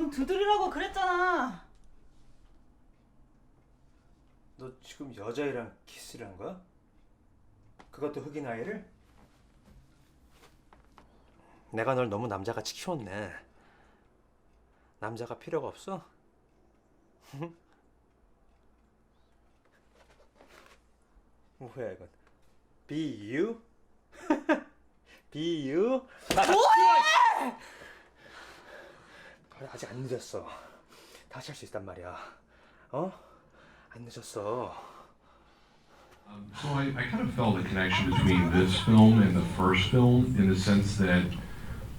문 두드리라고 그랬잖아. 너 지금 여자애랑 키스를 한 거야? 그것도 흑인 아이를? 내가 널 너무 남자같이 키웠네. 남자가 필요가 없어? 뭐야 이건? Be you? Be you? 뭐해! 그래, 아직 안 늦었어. 다시 할 수 있단 말이야. 어? 안 늦었어. So I kind of felt a connection between this film and the first film in the sense that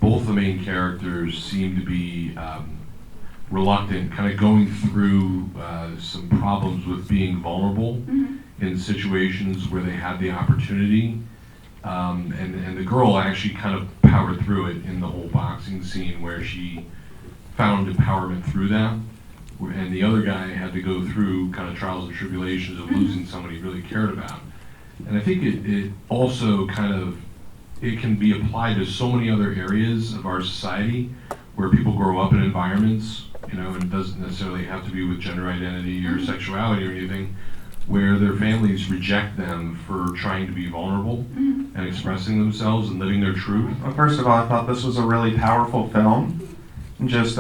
both the main characters seem to be reluctant, kind of going through some problems with being vulnerable in situations where they had the opportunity. And the girl actually kind of powered through it in the whole boxing scene where she found empowerment through that. And the other guy had to go through kind of trials and tribulations of losing somebody he really cared about. And I think it also kind of, it can be applied to so many other areas of our society where people grow up in environments, you know, and it doesn't necessarily have to be with gender identity or sexuality or anything, where their families reject them for trying to be vulnerable and expressing themselves and living their truth. Well, first of all, I thought this was a really powerful film. Just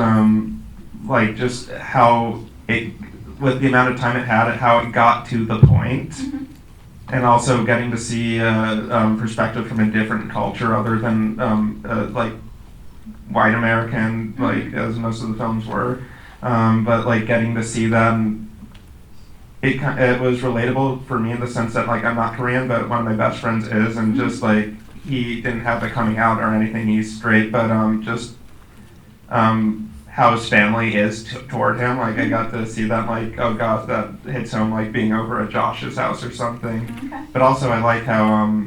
just how it, with the amount of time it had, how it got to the point, and also getting to see a perspective from a different culture other than like white American, like as most of the films were, but like getting to see them. It was relatable for me in the sense that like I'm not Korean, but one of my best friends is, and just like he didn't have the coming out or anything, he's straight, but how his family is toward him. Like I got to see that, like, oh god, that hits home, like being over at Josh's house or something. Okay. But also I like how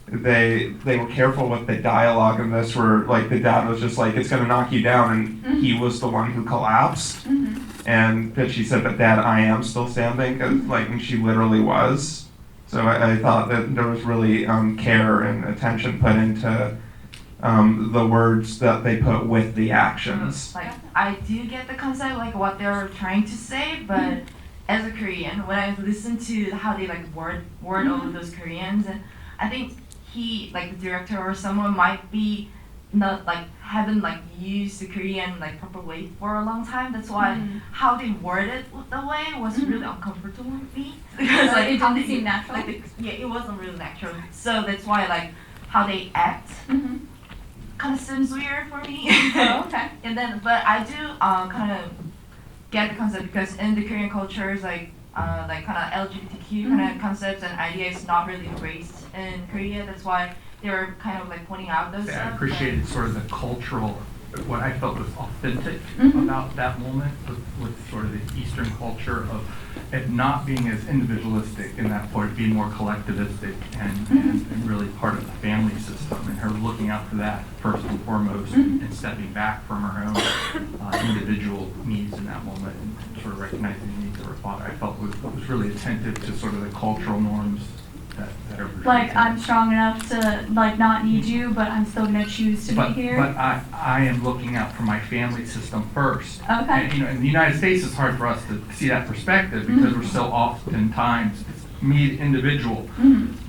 they were careful with the dialogue in this, where like the dad was just like, it's gonna knock you down, and he was the one who collapsed. And that she said, but Dad, I am still standing, cause like, and she literally was. So I thought that there was really care and attention put into the words that they put with the actions. Like, I do get the concept, like what they're trying to say, but as a Korean, when I listen to how they like word all of those Koreans, and I think he, like the director or someone, might be not like haven't like used the Korean like proper way for a long time. That's why how they word it the way was really uncomfortable with me, because like it how didn't they, seem natural. like it wasn't really natural. So that's why like how they act kind of seems weird for me. Oh, okay. And then, but I do kind of get the concept, because in the Korean cultures, like kind of LGBTQ kind of concepts and ideas not really embraced in Korea. That's why they were kind of like pointing out those I stuff. appreciated sort of the cultural, what I felt was authentic about that moment with sort of the Eastern culture of it not being as individualistic in that point, being more collectivistic and really part of the family system, and her looking out for that first and foremost and stepping back from her own individual needs in that moment and sort of recognizing the needs of her father. I felt was really attentive to sort of the cultural norms that are Like, I'm strong enough to like not need you, but I'm still gonna choose to be here. But I am looking out for my family system first. Okay. And, you know, in the United States, it's hard for us to see that perspective because we're so oftentimes it's me, individual.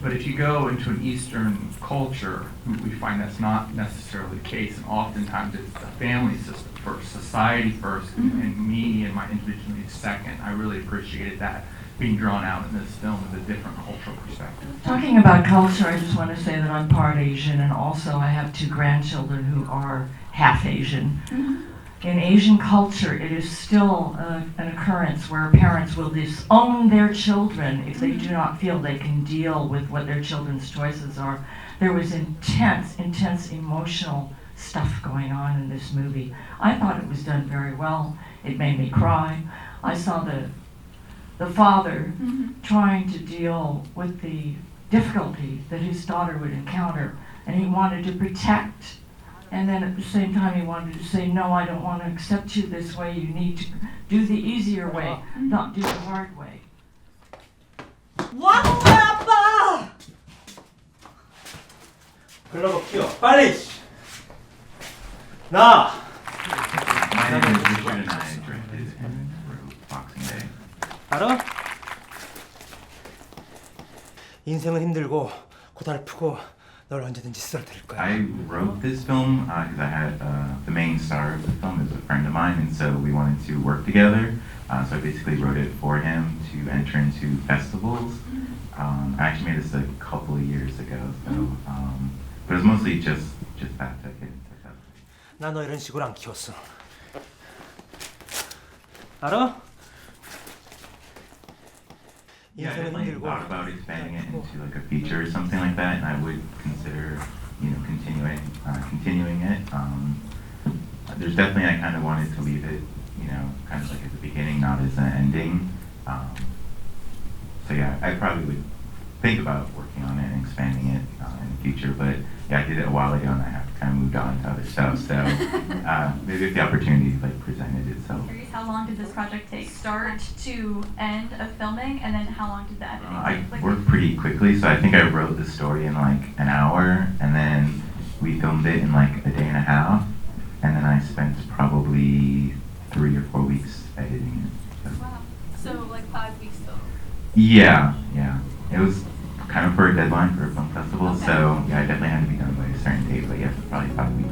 But if you go into an Eastern culture, we find that's not necessarily the case, and oftentimes it's the family system first, society first, and me and my individual needs second. I really appreciated that being drawn out in this film with a different cultural perspective. Talking about culture, I just want to say that I'm part Asian, and also I have 2 grandchildren who are half Asian. In Asian culture, it is still an occurrence where parents will disown their children if they do not feel they can deal with what their children's choices are. There was intense emotional stuff going on in this movie. I thought it was done very well. It made me cry. I saw the father trying to deal with the difficulty that his daughter would encounter, and he wanted to protect, and then at the same time he wanted to say, no, I don't want to accept you this way, you need to do the easier way, not do the hard way. 뭐 하는 거야, 아빠? 글러브 끼워 빨리. 나 나는 Richard and I directed and wrote Boxing Day. 알아? 인생은 힘들고 고달프고 널 언제든지 쓰러뜨릴 거야. I wrote this film because I had the main star of the film is a friend of mine, and so we wanted to work together. So I basically wrote it for him to enter into festivals. I actually made this a couple of years ago, so but it was mostly just that to get into that. 나 너 이런 식으로 안 키웠어. 알아? Yeah, I 인생은 definitely 힘들고 thought about expanding it into like a feature or something like that, and I would consider, continuing it. There's definitely I kind of wanted to leave it, kind of like at the beginning, not as an ending. So yeah, I probably would think about working on it and expanding it in the future. But yeah, I did it a while ago, and I have kind of moved on to other stuff. So maybe if the opportunity presented itself. Curious, how long did this project take? Start to end of filming, and then how long did the editing I take? worked pretty quickly, so I think I wrote the story in like an hour, and then we filmed it in like a day and a half, and then I spent probably 3 or 4 weeks editing it. So. Wow. So like 5 weeks total. Yeah. It was kind of for a deadline for a film festival, Okay. so yeah, I definitely had to be done by a certain date, but yeah, probably 5 weeks.